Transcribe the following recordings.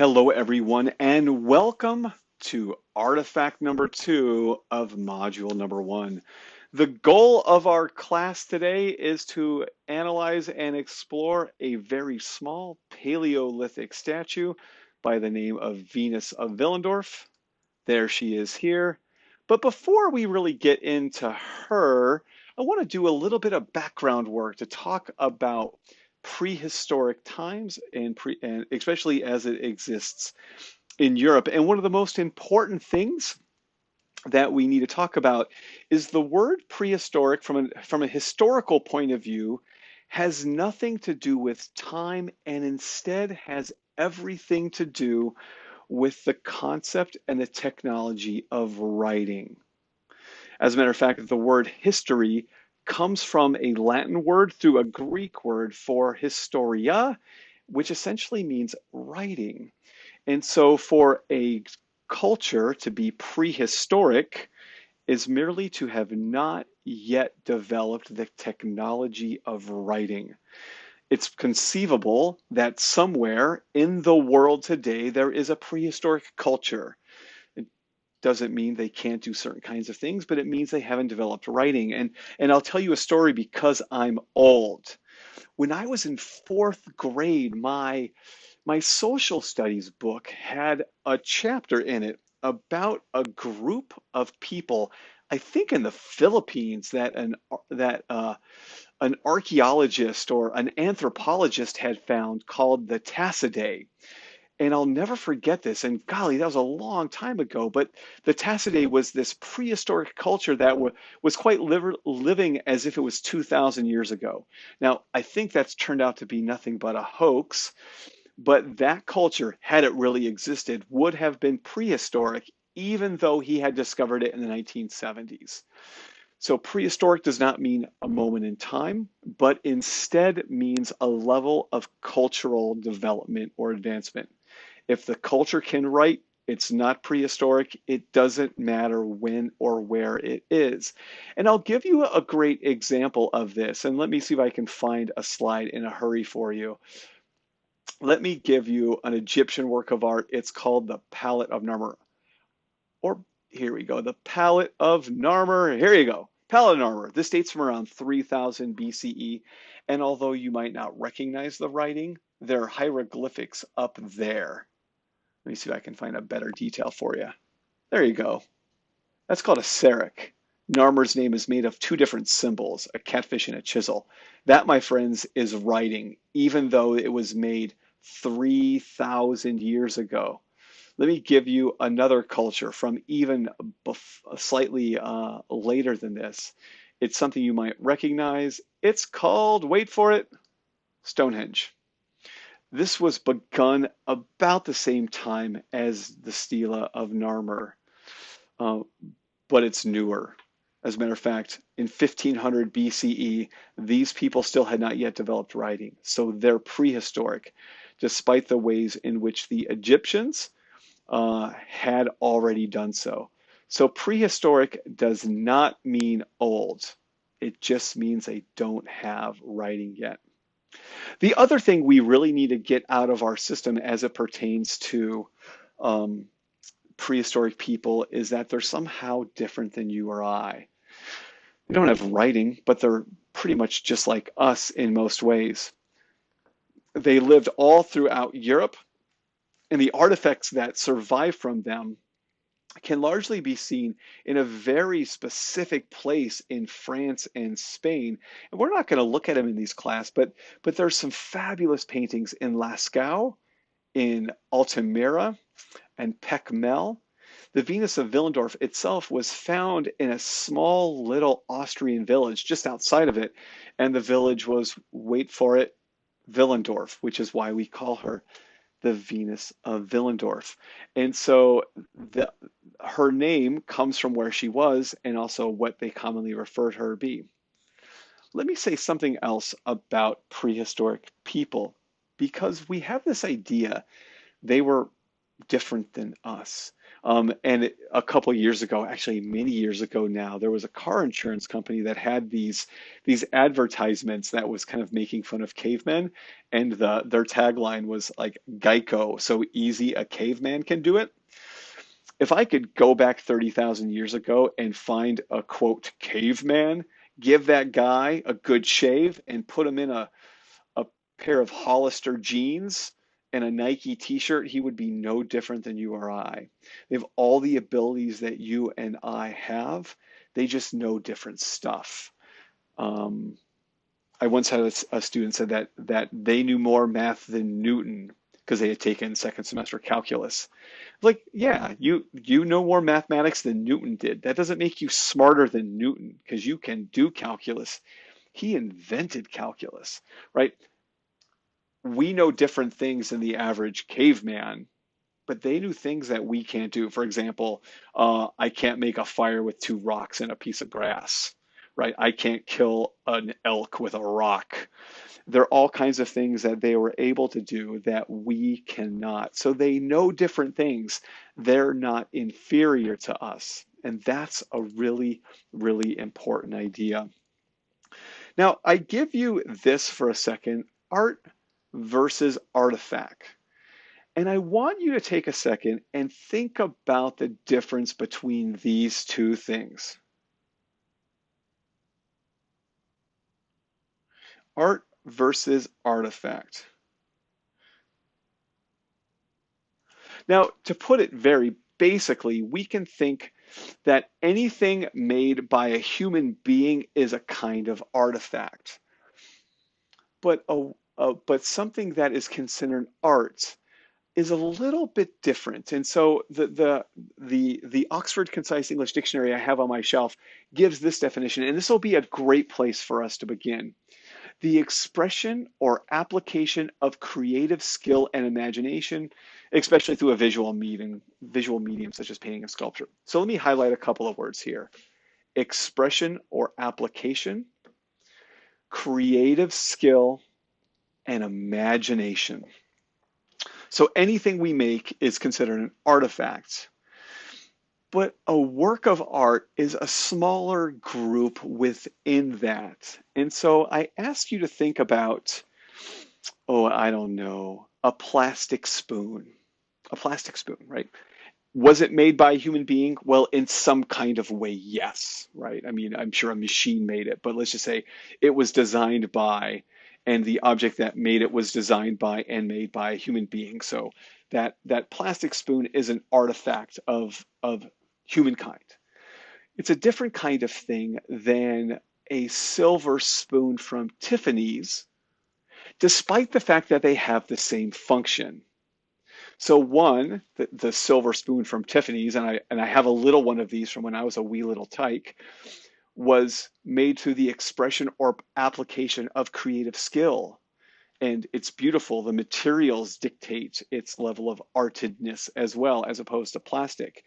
Hello, everyone, and welcome to artifact number 2 of module number 1. The goal of our class today is to analyze and explore a very small Paleolithic statue by the name of Venus of Willendorf. There she is here. But before we really get into her, I want to do a little bit of background work to talk about prehistoric times and especially as it exists in Europe. And one of the most important things that we need to talk about is the word prehistoric from a historical point of view has nothing to do with time and instead has everything to do with the concept and the technology of writing. As a matter of fact, the word history comes from a Latin word through a Greek word for historia, which essentially means writing. And so for a culture to be prehistoric is merely to have not yet developed the technology of writing. It's conceivable that somewhere in the world today there is a prehistoric culture. It doesn't mean they can't do certain kinds of things, but it means they haven't developed writing. And I'll tell you a story because I'm old. When I was in fourth grade, my social studies book had a chapter in it about a group of people, I think in the Philippines, that an archaeologist or an anthropologist had found called the Tassidae. And I'll never forget this. And golly, that was a long time ago. But the Tassidae was this prehistoric culture that was quite living as if it was 2,000 years ago. Now, I think that's turned out to be nothing but a hoax. But that culture, had it really existed, would have been prehistoric, even though he had discovered it in the 1970s. So prehistoric does not mean a moment in time, but instead means a level of cultural development or advancement. If the culture can write, it's not prehistoric. It doesn't matter when or where it is. And I'll give you a great example of this. And let me see if I can find a slide in a hurry for you. Let me give you an Egyptian work of art. It's called the Palette of Narmer. Or here we go, the Palette of Narmer. Here you go. Palette of Narmer. This dates from around 3000 BCE. And although you might not recognize the writing, there are hieroglyphics up there. Let me see if I can find a better detail for you. There you go. That's called a seric. Narmer's name is made of two different symbols, a catfish and a chisel. That, my friends, is writing, even though it was made 3,000 years ago. Let me give you another culture from even slightly later than this. It's something you might recognize. It's called, wait for it, Stonehenge. This was begun about the same time as the Stela of Narmer, uh, but it's newer. As a matter of fact, in 1500 BCE, these people still had not yet developed writing, so they're prehistoric, despite the ways in which the Egyptians had already done so. So prehistoric does not mean old. It just means they don't have writing yet. The other thing we really need to get out of our system as it pertains to um, prehistoric people is that they're somehow different than you or I. They don't have writing, but they're pretty much just like us in most ways. They lived all throughout Europe, and the artifacts that survive from them can largely be seen in a very specific place in France and Spain. And we're not going to look at them in these class, but there's some fabulous paintings in Lascaux, in Altamira, and Pechmel. The Venus of Willendorf itself was found in a small little Austrian village just outside of it, and the village was, wait for it, Willendorf, which is why we call her the Venus of Willendorf. And so her name comes from where she was and also what they commonly refer to her to be. Let me say something else about prehistoric people, because we have this idea they were different than us. And a couple of years ago, actually many years ago now, there was a car insurance company that had these advertisements that was kind of making fun of cavemen, and their tagline was like Geico, so easy a caveman can do it. If I could go back 30,000 years ago and find a quote caveman, give that guy a good shave and put him in a pair of Hollister jeans and a Nike t-shirt, he would be no different than you or I. They have all the abilities that you and I have. They just know different stuff. Um, I once had a student said that they knew more math than Newton because they had taken second semester calculus. Like, yeah, you know more mathematics than Newton did. That doesn't make you smarter than Newton because you can do calculus. He invented calculus, right? We know different things than the average caveman, but they knew things that we can't do. For example, I can't make a fire with two rocks and a piece of grass, right? I can't kill an elk with a rock. There are all kinds of things that they were able to do that we cannot. So they know different things. They're not inferior to us. And that's a really, really important idea. Now, I give you this for a second, art versus artifact. And I want you to take a second and think about the difference between these two things. Art versus artifact. Now, to put it very basically, we can think that anything made by a human being is a kind of artifact. But something that is considered art is a little bit different. And so the Oxford Concise English Dictionary I have on my shelf gives this definition, and this will be a great place for us to begin. The expression or application of creative skill and imagination, especially through a visual medium such as painting and sculpture. So let me highlight a couple of words here. Expression or application, creative skill, and imagination. So anything we make is considered an artifact. But a work of art is a smaller group within that. And so I ask you to think about, oh, I don't know, a plastic spoon. A plastic spoon, right? Was it made by a human being? Well, in some kind of way, yes, right? I mean, I'm sure a machine made it, but let's just say it was designed by, and the object that made it was designed by and made by a human being. So that plastic spoon is an artifact of humankind. It's a different kind of thing than a silver spoon from Tiffany's, despite the fact that they have the same function. So one, the silver spoon from Tiffany's, and I have a little one of these from when I was a wee little tyke, was made through the expression or application of creative skill. And it's beautiful. The materials dictate its level of artedness as well, as opposed to plastic.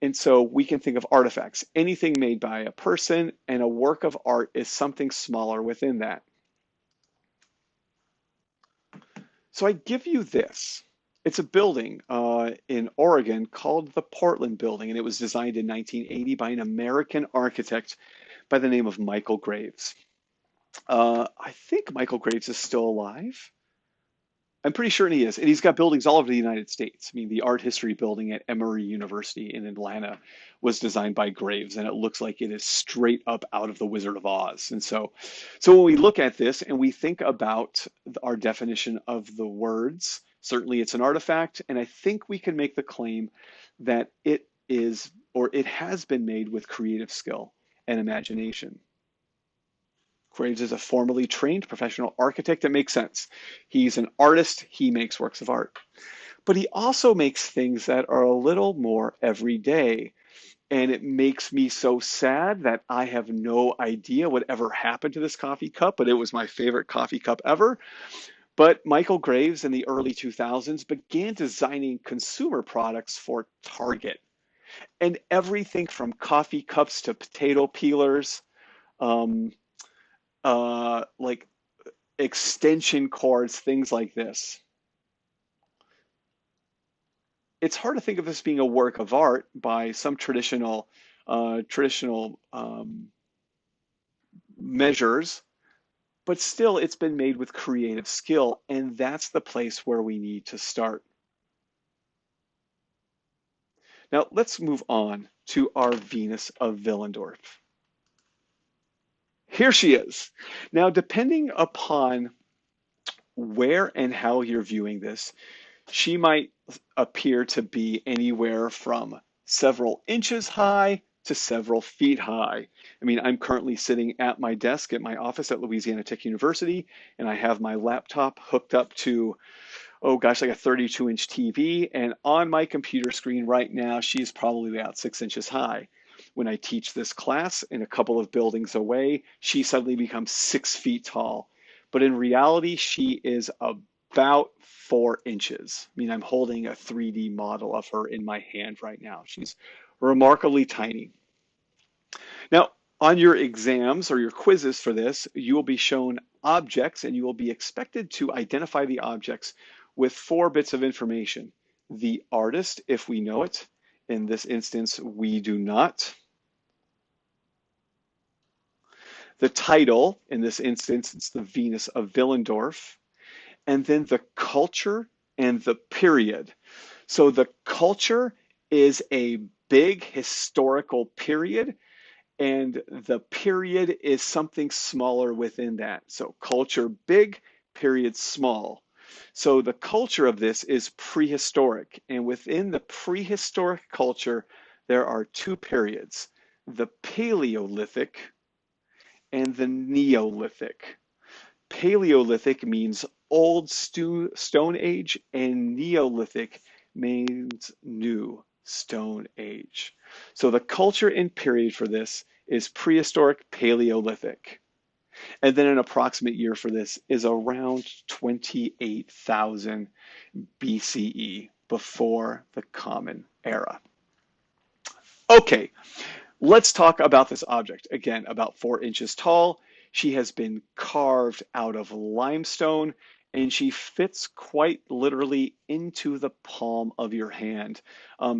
And so we can think of artifacts, anything made by a person, and a work of art is something smaller within that. So I give you this. It's a building in Oregon called the Portland Building, and it was designed in 1980 by an American architect by the name of Michael Graves. I think Michael Graves is still alive. I'm pretty sure he is. And he's got buildings all over the United States. I mean, the art history building at Emory University in Atlanta was designed by Graves, and it looks like it is straight up out of the Wizard of Oz. And so when we look at this and we think about our definition of the words, certainly it's an artifact, and I think we can make the claim that it is, or it has been made with creative skill and imagination. Graves is a formally trained professional architect. That makes sense. He's an artist. He makes works of art. But he also makes things that are a little more everyday. And it makes me so sad that I have no idea what ever happened to this coffee cup, but it was my favorite coffee cup ever. But Michael Graves in the early 2000s began designing consumer products for Target. And everything from coffee cups to potato peelers, um, like extension cords, things like this. it's hard to think of this being a work of art by some traditional measures, but still it's been made with creative skill, and that's the place where we need to start. Now let's move on to our Venus of Willendorf. Here she is. Now, depending upon where and how you're viewing this, she might appear to be anywhere from several inches high to several feet high. I mean, I'm currently sitting at my desk at my office at Louisiana Tech University, and I have my laptop hooked up to, oh gosh, like a 32-inch TV. And on my computer screen right now, she's probably about 6 inches high. When I teach this class in a couple of buildings away, she suddenly becomes 6 feet tall. But in reality, she is about 4 inches. I mean, I'm holding a 3D model of her in my hand right now. She's remarkably tiny. Now, on your exams or your quizzes for this, you will be shown objects and you will be expected to identify the objects with 4 bits of information. The artist, if we know it. In this instance, we do not. The title, in this instance, it's the Venus of Willendorf. And then the culture and the period. So the culture is a big historical period, and the period is something smaller within that. So culture big, period small. So the culture of this is prehistoric, and within the prehistoric culture, there are 2 periods, the Paleolithic and the Neolithic. Paleolithic means old Stone Age, and Neolithic means new Stone Age. So the culture and period for this is prehistoric Paleolithic. And then an approximate year for this is around 28,000 BCE, before the Common Era. Okay, let's talk about this object. Again, about 4 inches tall. She has been carved out of limestone, and she fits quite literally into the palm of your hand.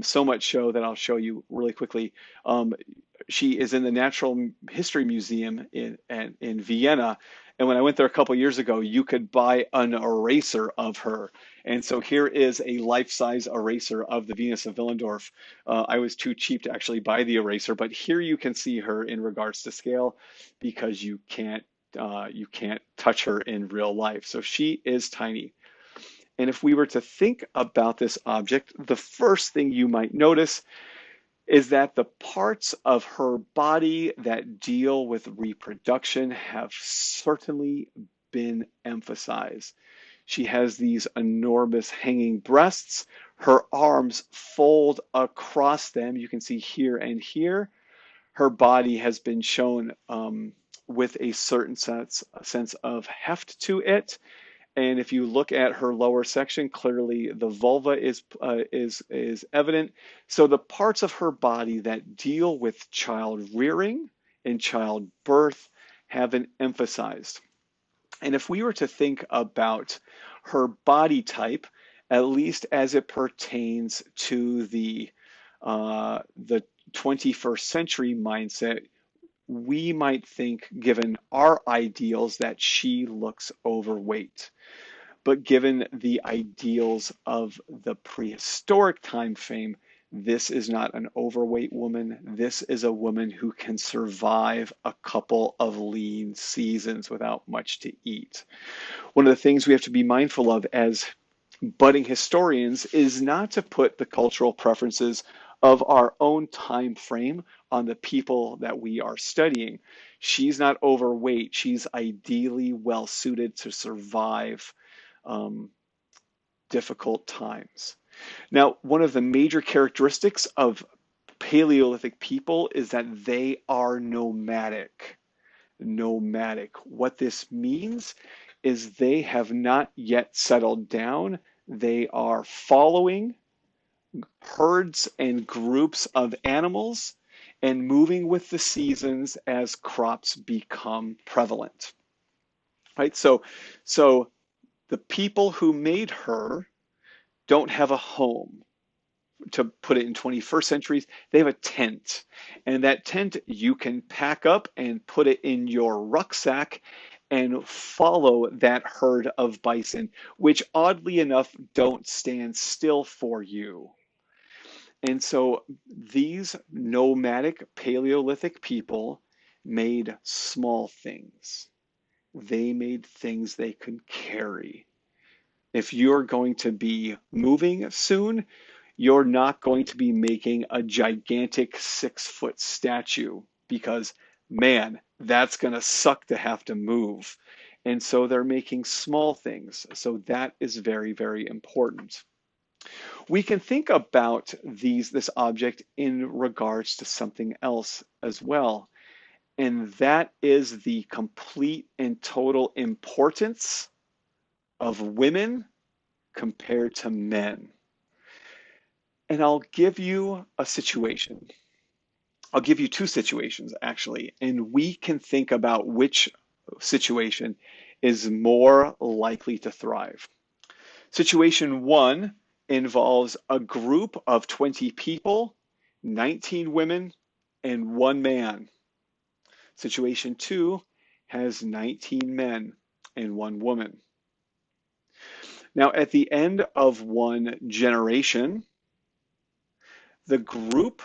So much so that I'll show you really quickly. She is in the Natural History Museum in Vienna. And when I went there a couple years ago, you could buy an eraser of her. And so here is a life-size eraser of the Venus of Willendorf. I was too cheap to actually buy the eraser, but here you can see her in regards to scale, because you can't touch her in real life. So she is tiny. And if we were to think about this object, the first thing you might notice is that the parts of her body that deal with reproduction have certainly been emphasized. She has these enormous hanging breasts. Her arms fold across them. You can see here and here. Her body has been shown with a certain sense of heft to it. And if you look at her lower section, clearly the vulva is evident. So the parts of her body that deal with child rearing and childbirth have been emphasized. And if we were to think about her body type, at least as it pertains to the 21st century mindset, we might think, given our ideals, that she looks overweight. But given the ideals of the prehistoric time frame, this is not an overweight woman. This is a woman who can survive a couple of lean seasons without much to eat. One of the things we have to be mindful of as budding historians is not to put the cultural preferences of our own time frame on the people that we are studying. She's not overweight. She's ideally well suited to survive difficult times. Now, one of the major characteristics of Paleolithic people is that they are nomadic. Nomadic. What this means is they have not yet settled down. They are following herds and groups of animals and moving with the seasons as crops become prevalent. Right? So the people who made her don't have a home. to put it in 21st centuries, they have a tent. And that tent you can pack up and put it in your rucksack and follow that herd of bison, which oddly enough don't stand still for you. And so these nomadic Paleolithic people made small things. They made things they could carry. If you're going to be moving soon, you're not going to be making a gigantic 6-foot statue because, man, that's going to suck to have to move. And so they're making small things. So that is very, very important. We can think about this object in regards to something else as well, and that is the complete and total importance of women compared to men. And I'll give you a situation. I'll give you two situations actually, and we can think about which situation is more likely to thrive. Situation one involves a group of 20 people, 19 women, and one man. Situation two has 19 men and one woman. Now, at the end of one generation, the group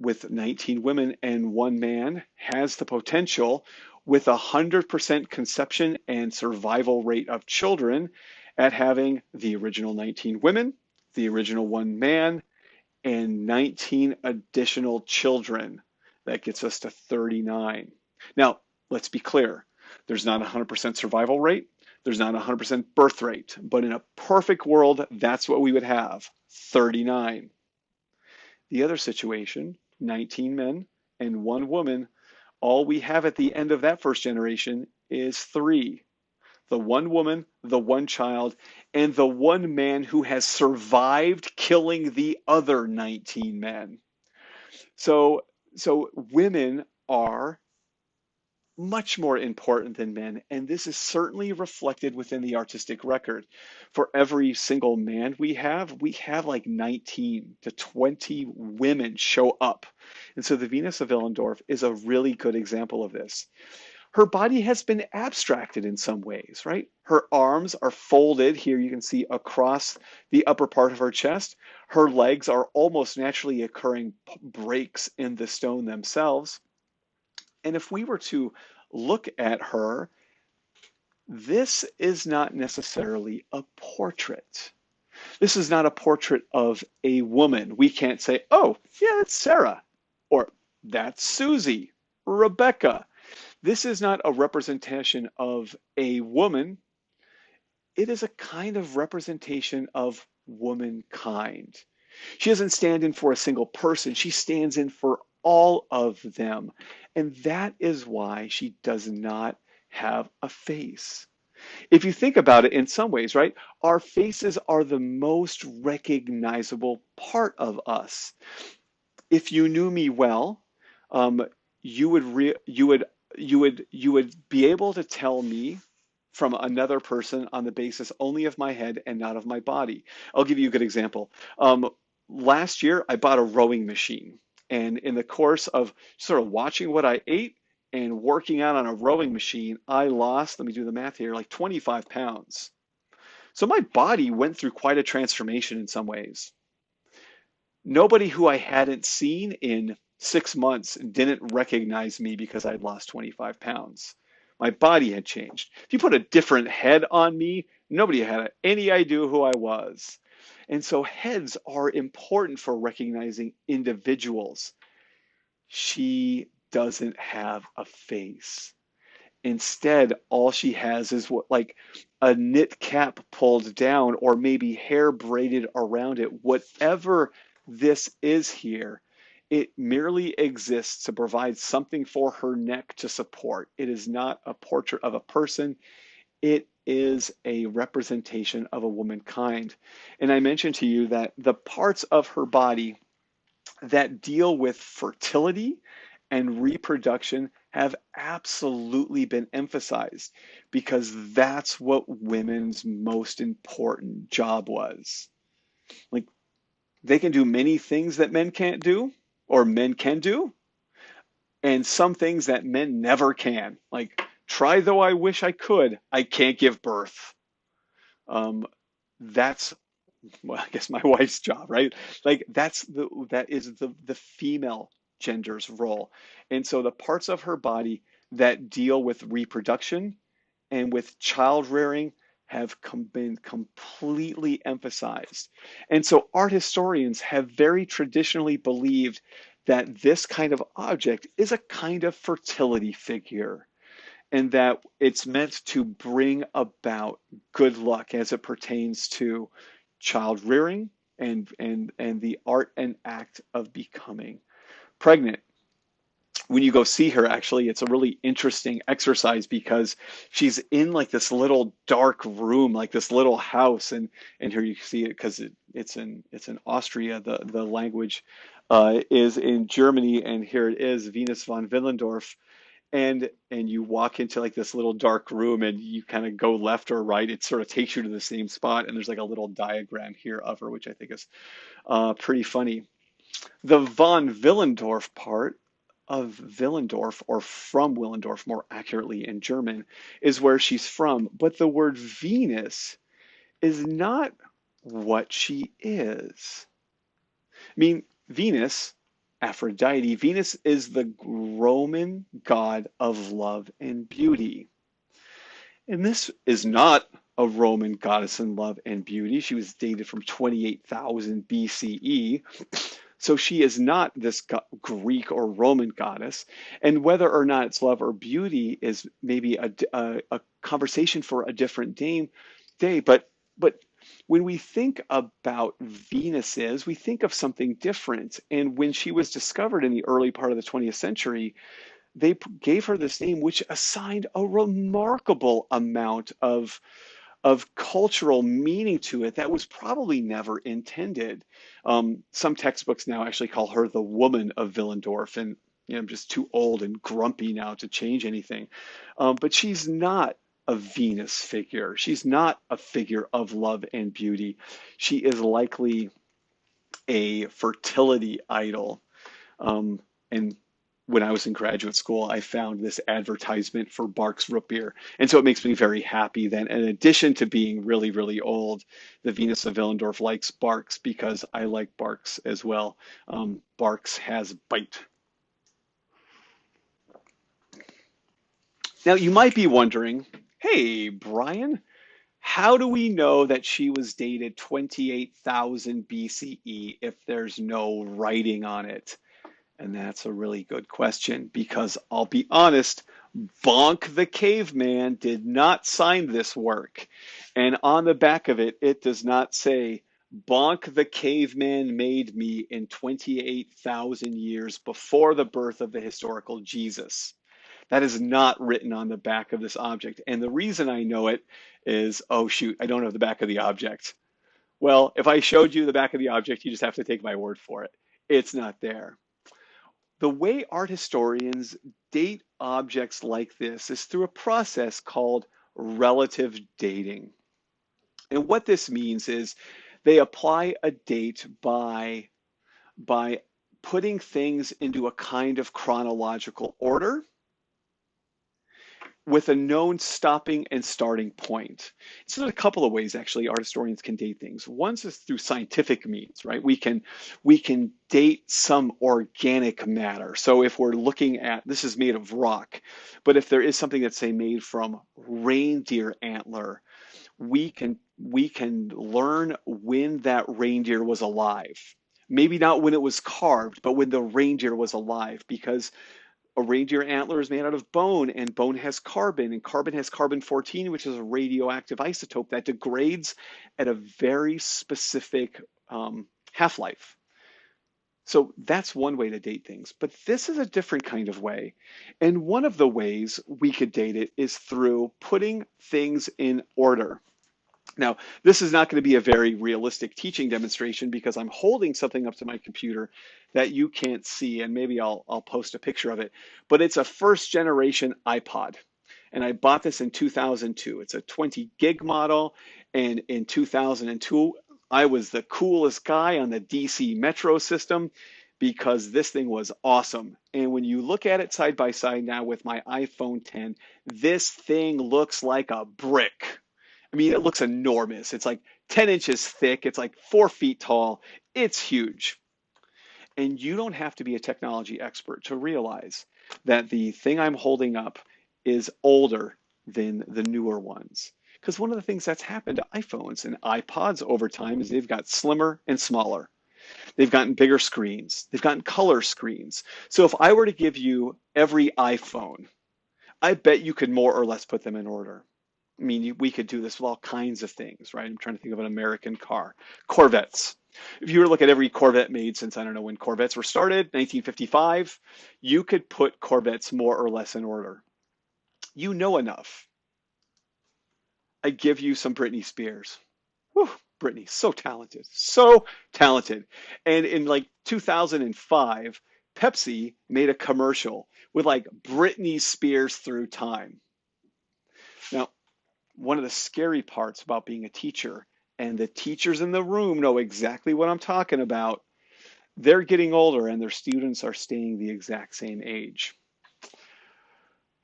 with 19 women and one man has the potential, with 100% conception and survival rate of children, at having the original 19 women, the original one man, and 19 additional children. That gets us to 39. Now, let's be clear. There's not a 100% survival rate. There's not a 100% birth rate. But in a perfect world, that's what we would have, 39. The other situation, 19 men and one woman, all we have at the end of that first generation is 3. The one woman, the one child, and the one man who has survived killing the other 19 men. So women are much more important than men, and this is certainly reflected within the artistic record. For every single man we have like 19 to 20 women show up. And so the Venus of Willendorf is a really good example of this. Her body has been abstracted in some ways, right? Her arms are folded here, you can see across the upper part of her chest. Her legs are almost naturally occurring breaks in the stone themselves. And if we were to look at her, this is not necessarily a portrait. This is not a portrait of a woman. We can't say, oh, yeah, it's Sarah, or that's Susie, Rebecca. This is not a representation of a woman. It is a kind of representation of womankind. She doesn't stand in for a single person. She stands in for all of them. And that is why she does not have a face. If you think about it in some ways, right, our faces are the most recognizable part of us. If you knew me well, you would be able to tell me from another person on the basis only of my head and not of my body. I'll give you a good example. Last year, I bought a rowing machine. And in the course of sort of watching what I ate and working out on a rowing machine, I lost, let me do the math here, like 25 pounds. So my body went through quite a transformation in some ways. Nobody who I hadn't seen in 6 months didn't recognize me because I'd lost 25 pounds. My body had changed. If you put a different head on me, nobody had any idea who I was. And so heads are important for recognizing individuals. She doesn't have a face. Instead, all she has is what, like a knit cap pulled down, or maybe hair braided around it. Whatever this is here, it merely exists to provide something for her neck to support. It is not a portrait of a person. It is a representation of a womankind. And I mentioned to you that the parts of her body that deal with fertility and reproduction have absolutely been emphasized, because that's what women's most important job was. Like, They can do many things that men can't do, or men can do, and some things that men never can. Like, try though I wish I could, I can't give birth. Um, that's, well, I guess my wife's job, right? Like that is the female gender's role. And so the parts of her body that deal with reproduction and with child rearing have been completely emphasized. And so art historians have very traditionally believed that this kind of object is a kind of fertility figure and that it's meant to bring about good luck as it pertains to child rearing and the art and act of becoming pregnant. When you go see her, actually, it's a really interesting exercise because she's in like this little dark room, like this little house, and here you see it because it's in Austria. The language is in Germany, and here it is, Venus von Willendorf, and you walk into like this little dark room and you kind of go left or right. It sort of takes you to the same spot, and there's like a little diagram here of her, which I think is pretty funny. The von Willendorf part of Willendorf, or from Willendorf more accurately in German, is where she's from. But the word Venus is not what she is. I mean, Venus, Aphrodite, Venus is the Roman god of love and beauty. And this is not a Roman goddess in love and beauty. She was dated from 28,000 BCE. So she is not this Greek or Roman goddess. And whether or not it's love or beauty is maybe a conversation for a different day. But when we think about Venuses, we think of something different. And when she was discovered in the early part of the 20th century, they gave her this name, which assigned a remarkable amount of cultural meaning to it that was probably never intended. Some textbooks now actually call her the woman of Willendorf, and I'm just too old and grumpy now to change anything. But she's not a Venus figure. She's not a figure of love and beauty. She is likely a fertility idol. And when I was in graduate school, I found this advertisement for Barks root beer. And so it makes me very happy that in addition to being really, really old, the Venus of Willendorf likes Barks because I like Barks as well. Barks has bite. Now, you might be wondering, hey, Brian, how do we know that she was dated 28,000 BCE if there's no writing on it? And that's a really good question because I'll be honest, Bonk the Caveman did not sign this work. And on the back of it, it does not say, Bonk the Caveman made me in 28,000 years before the birth of the historical Jesus. That is not written on the back of this object. And the reason I know it is, oh shoot, I don't have the back of the object. Well, if I showed you the back of the object, you just have to take my word for it. It's not there. The way art historians date objects like this is through a process called relative dating. And what this means is they apply a date by putting things into a kind of chronological order with a known stopping and starting point. So there's a couple of ways actually art historians can date things. One is through scientific means, right? We can date some organic matter. So if we're looking at, this is made of rock, but if there is something that's say made from reindeer antler, we can learn when that reindeer was alive. Maybe not when it was carved, but when the reindeer was alive, because a reindeer antler is made out of bone, and bone has carbon, and carbon has carbon-14, which is a radioactive isotope that degrades at a very specific half-life. So that's one way to date things. But this is a different kind of way. And one of the ways we could date it is through putting things in order. Now, this is not going to be a very realistic teaching demonstration because I'm holding something up to my computer that you can't see, and maybe I'll post a picture of it. But it's a first generation iPod, and I bought this in 2002. It's a 20 gig model, and in 2002, I was the coolest guy on the DC Metro system because this thing was awesome. And when you look at it side by side now with my iPhone 10, this thing looks like a brick. I mean, it looks enormous. It's like 10 inches thick. It's like 4 feet tall. It's huge. And you don't have to be a technology expert to realize that the thing I'm holding up is older than the newer ones. Because one of the things that's happened to iPhones and iPods over time is they've got slimmer and smaller. They've gotten bigger screens. They've gotten color screens. So if I were to give you every iPhone, I bet you could more or less put them in order. I mean, we could do this with all kinds of things, right? I'm trying to think of an American car. Corvettes. If you were to look at every Corvette made since, I don't know when Corvettes were started, 1955, you could put Corvettes more or less in order. You know enough. I give you some Britney Spears. Whew, Britney, so talented, so talented. And in like 2005, Pepsi made a commercial with like Britney Spears through time. Now, one of the scary parts about being a teacher, and the teachers in the room know exactly what I'm talking about, they're getting older and their students are staying the exact same age.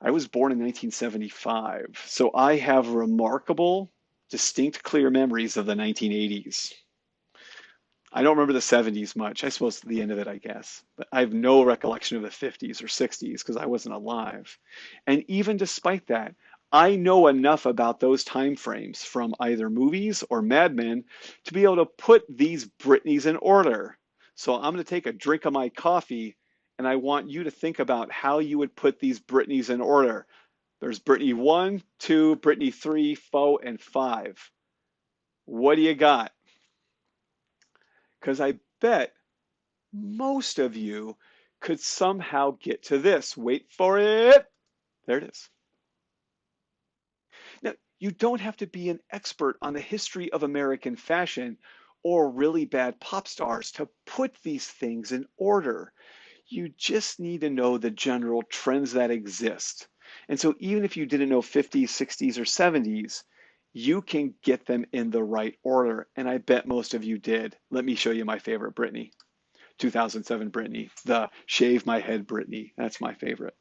I was born in 1975, so I have remarkable, distinct, clear memories of the 1980s. I don't remember the 70s much. I suppose the end of it, I guess. But I have no recollection of the 50s or 60s because I wasn't alive. And even despite that, I know enough about those time frames from either movies or Mad Men to be able to put these Britneys in order. So I'm going to take a drink of my coffee and I want you to think about how you would put these Britneys in order. There's Britney 1, 2, Britney 3, 4, and 5. What do you got? Because I bet most of you could somehow get to this. Wait for it. There it is. Now, you don't have to be an expert on the history of American fashion or really bad pop stars to put these things in order. You just need to know the general trends that exist. And so even if you didn't know 50s, 60s, or 70s, you can get them in the right order. And I bet most of you did. Let me show you my favorite Britney. 2007 Britney, the shave my head Britney. That's my favorite.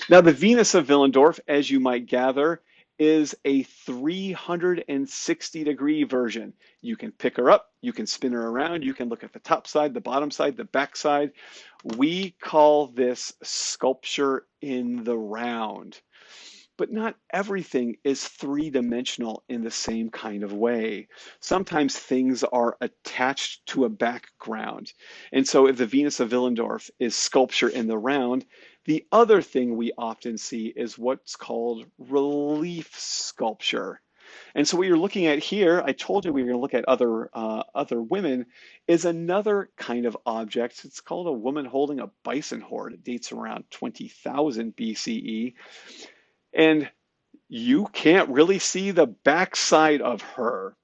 Now, the Venus of Willendorf, as you might gather, is a 360-degree version. You can pick her up, you can spin her around, you can look at the top side, the bottom side, the back side. We call this sculpture in the round. But not everything is three-dimensional in the same kind of way. Sometimes things are attached to a background. And so if the Venus of Willendorf is sculpture in the round, the other thing we often see is what's called relief sculpture. And so what you're looking at here, I told you we were going to look at other women, is another kind of object. It's called a woman holding a bison horn. It dates around 20,000 BCE. And you can't really see the backside of her.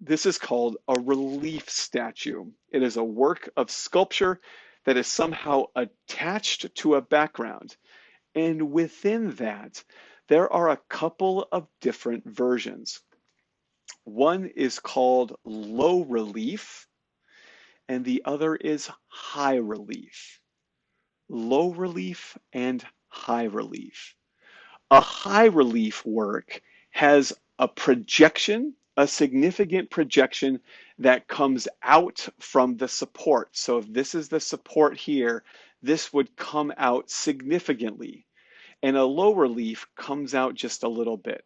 This is called a relief statue. It is a work of sculpture that is somehow attached to a background. And within that, there are a couple of different versions. One is called low relief, and the other is high relief. Low relief and high relief. A high relief work has a projection, a significant projection that comes out from the support. So if this is the support here, this would come out significantly. And a low relief comes out just a little bit.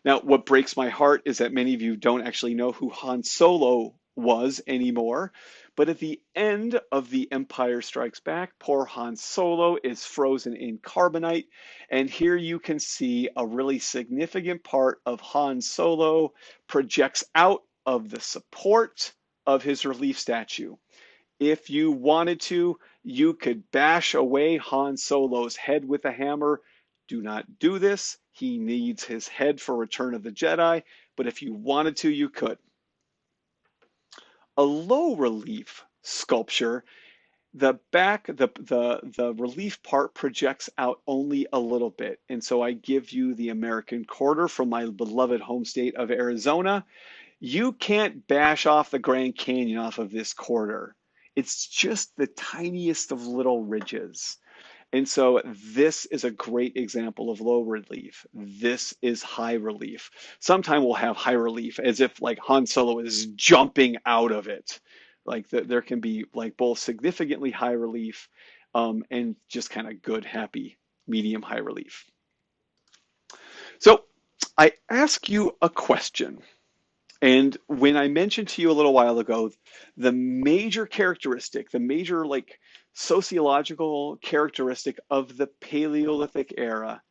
Now, what breaks my heart is that many of you don't actually know who Han Solo was anymore. But at the end of The Empire Strikes Back, poor Han Solo is frozen in carbonite. And here you can see a really significant part of Han Solo projects out of the support of his relief statue. If you wanted to, you could bash away Han Solo's head with a hammer. Do not do this. He needs his head for Return of the Jedi. But if you wanted to, you could. A low relief sculpture, the relief part projects out only a little bit. And so I give you the American quarter from my beloved home state of Arizona. You can't bash off the Grand Canyon off of this corridor. It's just the tiniest of little ridges. And so this is a great example of low relief. This is high relief. Sometime we'll have high relief as if like Han Solo is jumping out of it. Like there can be like both significantly high relief and just kind of good, happy, medium high relief. So I ask you a question. And when I mentioned to you a little while ago, the major characteristic, the major like sociological characteristic of the Paleolithic era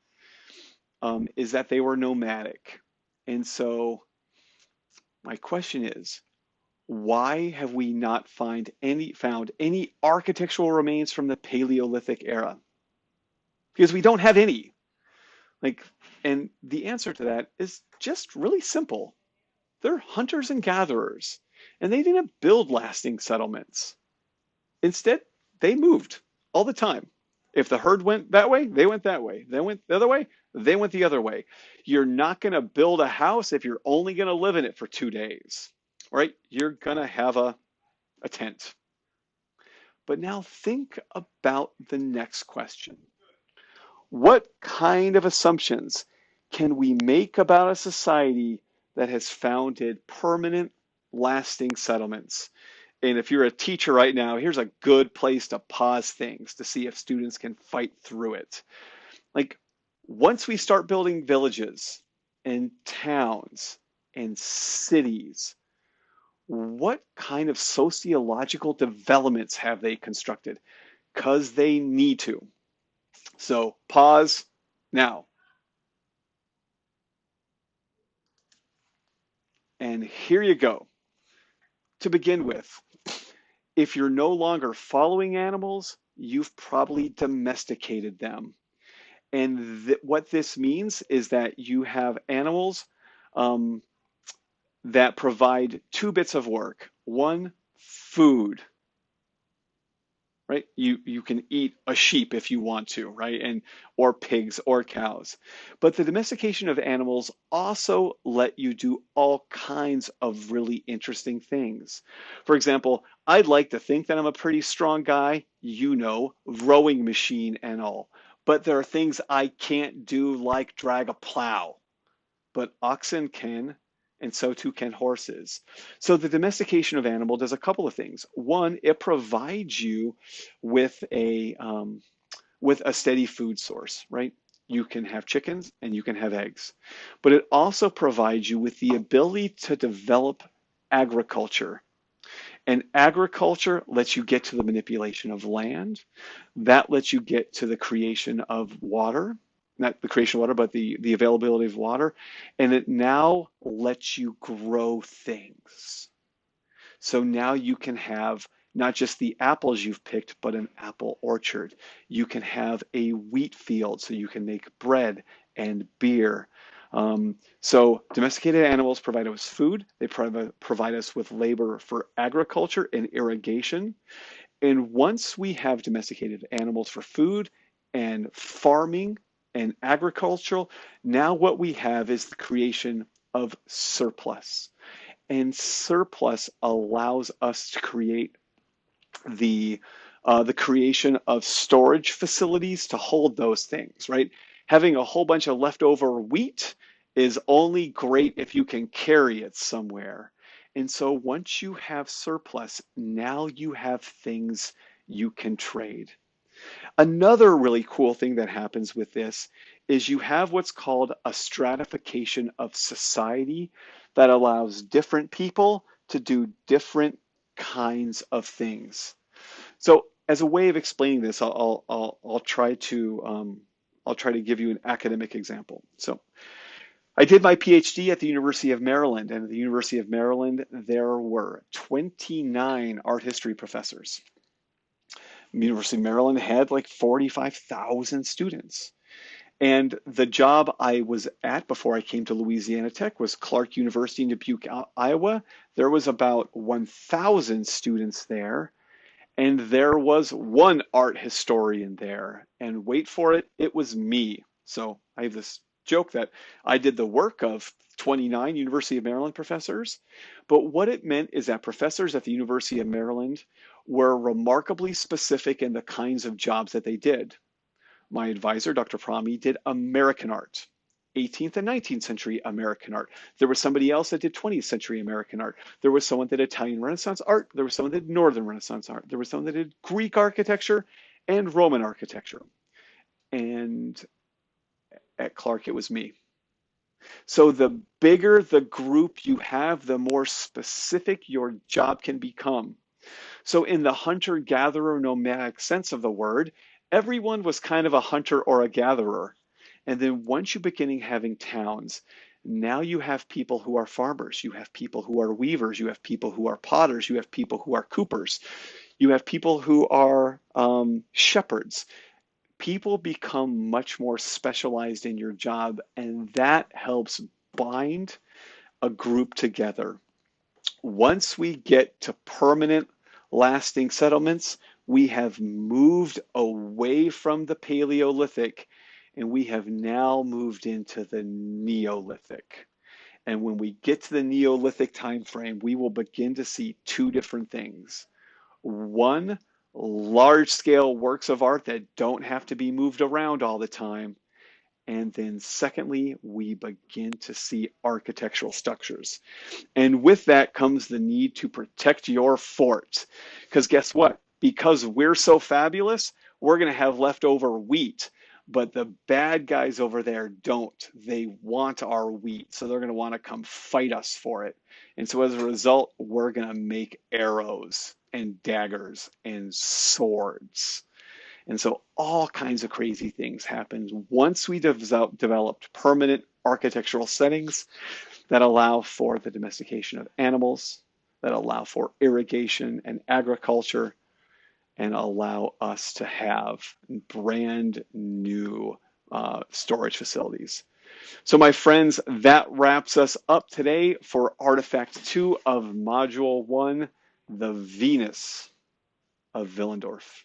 is that they were nomadic. And so my question is, why have we not found any architectural remains from the Paleolithic era? Because we don't have any. Like, and the answer to that is just really simple. They're hunters and gatherers, and they didn't build lasting settlements. Instead, they moved all the time. If the herd went that way, they went that way. They went the other way, they went the other way. You're not going to build a house if you're only going to live in it for 2 days, right? You're going to have a tent. But now think about the next question. What kind of assumptions can we make about a society that has founded permanent, lasting settlements? And if you're a teacher right now, here's a good place to pause things to see if students can fight through it. Like, once we start building villages and towns and cities, what kind of sociological developments have they constructed? Because they need to. So pause now. And here you go. To begin with, if you're no longer following animals, you've probably domesticated them. And what this means is that you have animals um, that provide two bits of work. One, food, right? You can eat a sheep if you want to, right? And or pigs or cows. But the domestication of animals also let you do all kinds of really interesting things. For example, I'd like to think that I'm a pretty strong guy, rowing machine and all. But there are things I can't do like drag a plow, but oxen can, and so too can horses. So the domestication of animal does a couple of things. One, it provides you with a steady food source, right? You can have chickens and you can have eggs, but it also provides you with the ability to develop agriculture. And agriculture lets you get to the manipulation of land. That lets you get to the creation of water, not the creation of water, but the availability of water. And it now lets you grow things. So now you can have not just the apples you've picked, but an apple orchard. You can have a wheat field so you can make bread and beer. So domesticated animals provide us food. They provide us with labor for agriculture and irrigation. And once we have domesticated animals for food and farming and agricultural, now what we have is the creation of surplus. And surplus allows us to create the creation of storage facilities to hold those things, right? Having a whole bunch of leftover wheat is only great if you can carry it somewhere. And so once you have surplus, now you have things you can trade. Another really cool thing that happens with this is you have what's called a stratification of society that allows different people to do different kinds of things. So as a way of explaining this, I'll try to give you an academic example. So I did my PhD at the University of Maryland, and at the University of Maryland, there were 29 art history professors. University of Maryland had like 45,000 students. And the job I was at before I came to Louisiana Tech was Clark University in Dubuque, Iowa. There was about 1,000 students there, and there was one art historian there. And wait for it, it was me. So I have this joke that I did the work of 29 University of Maryland professors, but what it meant is that professors at the University of Maryland were remarkably specific in the kinds of jobs that they did. My advisor, Dr. Prami, did American art, 18th and 19th century American art. There was somebody else that did 20th century American art. There was someone that did Italian Renaissance art. There was someone that did Northern Renaissance art. There was someone that did Greek architecture and Roman architecture. And at Clark, it was me. So the bigger the group you have, the more specific your job can become. So in the hunter-gatherer nomadic sense of the word, everyone was kind of a hunter or a gatherer. And then once you begin having towns, now you have people who are farmers, you have people who are weavers, you have people who are potters, you have people who are coopers, you have people who are shepherds. People become much more specialized in your job, and that helps bind a group together. Once we get to permanent, lasting settlements, we have moved away from the Paleolithic and we have now moved into the Neolithic. And when we get to the Neolithic time frame, we will begin to see two different things. One, large scale works of art that don't have to be moved around all the time. And then secondly, we begin to see architectural structures. And with that comes the need to protect your fort. Because guess what? Because we're so fabulous, we're going to have leftover wheat. But the bad guys over there don't. They want our wheat. So they're going to want to come fight us for it. And so as a result, we're going to make arrows and daggers and swords. And so all kinds of crazy things happen once we developed permanent architectural settings that allow for the domestication of animals, that allow for irrigation and agriculture, and allow us to have brand new storage facilities. So my friends, that wraps us up today for Artifact 2 of Module 1, the Venus of Willendorf.